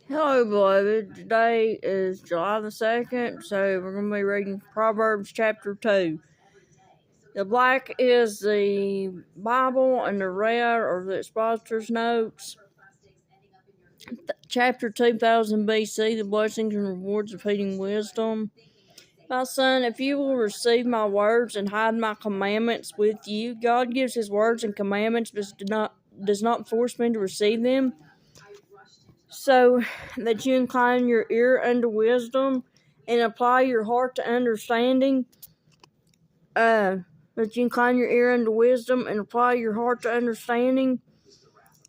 Hello, beloved. Today is July the 2nd, so we're going to be reading Proverbs chapter 2. The black is the Bible, and the red are the expositor's notes. Chapter 2000 BC, the blessings and rewards of heeding wisdom. My son, if you will receive my words and hide my commandments with you, God gives his words and commandments, but does not force me to receive them, so that you incline your ear unto wisdom and apply your heart to understanding. That you incline your ear unto wisdom and apply your heart to understanding.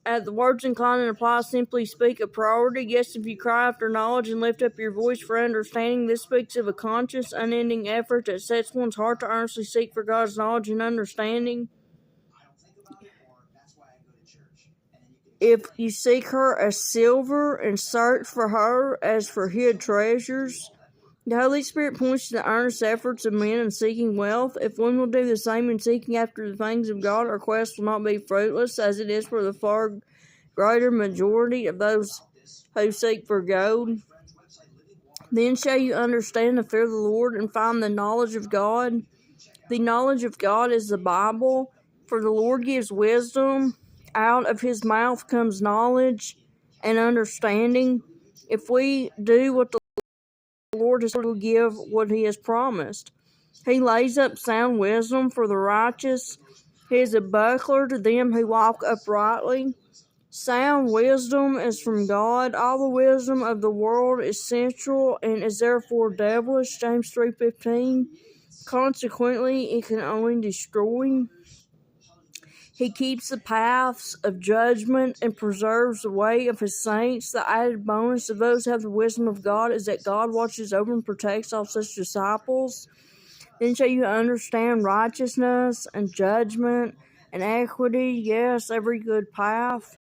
The words incline and apply simply speak a priority. Yes, if you cry after knowledge and lift up your voice for understanding, this speaks of a conscious, unending effort that sets one's heart to earnestly seek for God's knowledge and understanding. If you seek her as silver and search for her as for hid treasures. The Holy Spirit points to the earnest efforts of men in seeking wealth. If one will do the same in seeking after the things of God, our quest will not be fruitless, as it is for the far greater majority of those who seek for gold. Then shall you understand the fear of the Lord and find the knowledge of God. The knowledge of God is the Bible, for the Lord gives wisdom. Out of his mouth comes knowledge and understanding. If we do what the Lord will give what he has promised. He lays up sound wisdom for the righteous. He is a buckler to them who walk uprightly. Sound wisdom is from God. All the wisdom of the world is sensual and is therefore devilish. James 3:15. Consequently, it can only destroy. He keeps the paths of judgment and preserves the way of his saints. The added bonus of those who have the wisdom of God is that God watches over and protects all such disciples. Then shall you understand righteousness and judgment and equity, yes, every good path.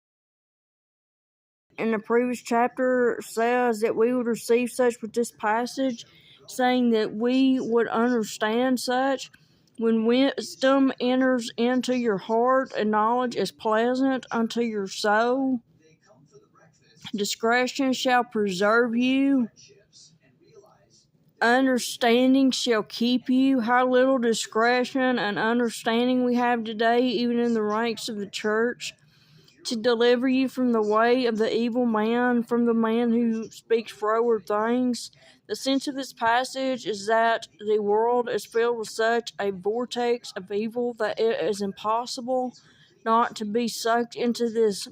In the previous chapter says that we would receive such with this passage, saying that we would understand such. When wisdom enters into your heart and knowledge is pleasant unto your soul, discretion shall preserve you. Understanding shall keep you. How little discretion and understanding we have today, even in the ranks of the church, to deliver you from the way of the evil man, from the man who speaks froward things. The sense of this passage is that the world is filled with such a vortex of evil that it is impossible not to be sucked into this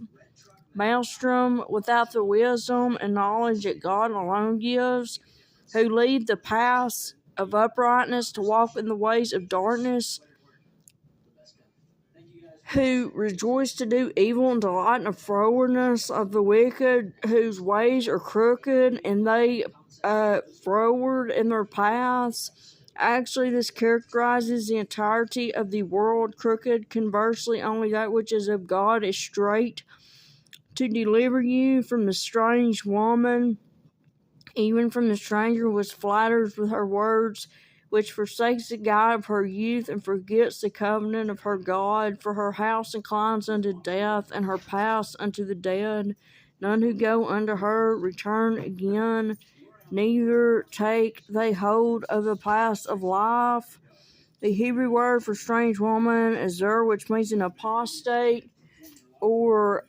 maelstrom without the wisdom and knowledge that God alone gives, who leave the paths of uprightness to walk in the ways of darkness, who rejoice to do evil and delight in the frowardness of the wicked, whose ways are crooked, and they froward in their paths. Actually, this characterizes the entirety of the world crooked. Conversely, only that which is of God is straight. To deliver you from the strange woman, even from the stranger which flatters with her words, which forsakes the God of her youth and forgets the covenant of her God. For her house inclines unto death, and her paths unto the dead. None who go unto her return again, neither take they hold of the paths of life. The Hebrew word for strange woman is zer, which means an apostate or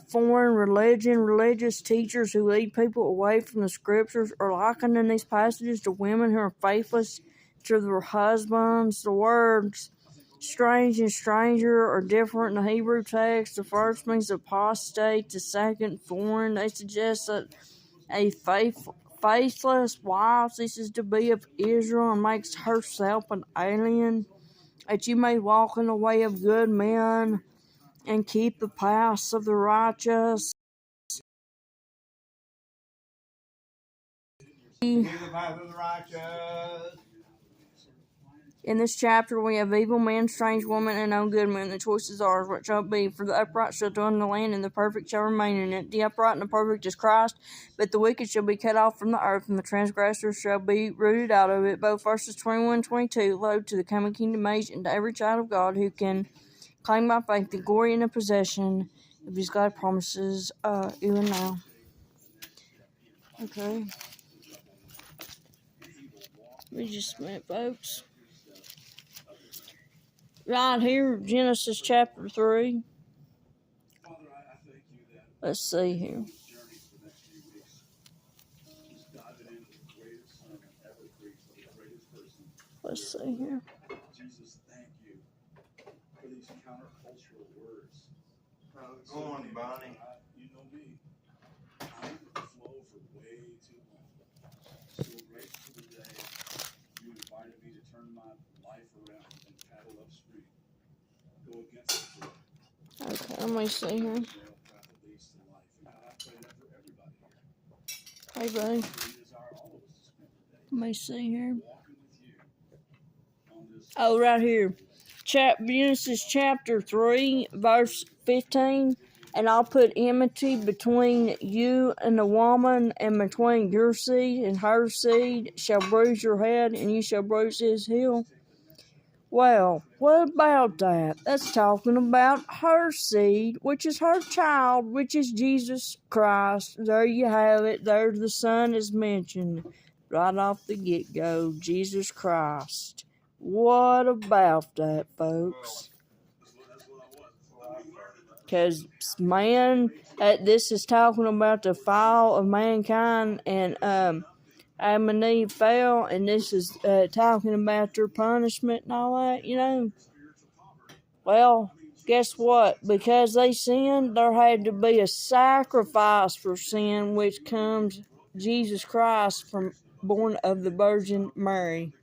foreign religion. Religious teachers who lead people away from the scriptures are likened in these passages to women who are faithless to their husbands. The words strange and stranger are different in the Hebrew text. The first means apostate, the second foreign. They suggest that a faithless wife ceases to be of Israel and makes herself an alien, that you may walk in the way of good men and keep the paths of the righteous. In this chapter, we have evil men, strange women, and no good men. The choice is ours. What shall it be? For the upright shall dwell in the land, and the perfect shall remain in it. The upright and the perfect is Christ, but the wicked shall be cut off from the earth, and the transgressors shall be rooted out of it. Both verses 21 and 22 allude to the coming kingdom age and to every child of God who can claim by faith the glory and the possession of his God promises even now. Okay. We just a minute, folks. Right here, Genesis chapter 3. Let's see here. Let's see here. Jesus, thank you for these countercultural words. Go on, Bonnie. You know me. I'm with the flow for way too long. So grateful for the day you invited me to turn my life around and paddle upstream. Go against the flow. Okay, let me see here. Hey, buddy. Let me see here. Oh, right here. Genesis chapter 3, verse 15. And I'll put enmity between you and the woman, and between your seed and her seed shall bruise your head, and you shall bruise his heel. Well, what about that? That's talking about her seed, which is her child, which is Jesus Christ. There you have it. There the Son is mentioned right off the get-go, Jesus Christ. What about that, folks? Because, man, this is talking about the fall of mankind, and Adam and Eve fell, and this is talking about their punishment and all that, you know. Well, guess what? Because they sinned, there had to be a sacrifice for sin, which comes Jesus Christ, from born of the Virgin Mary.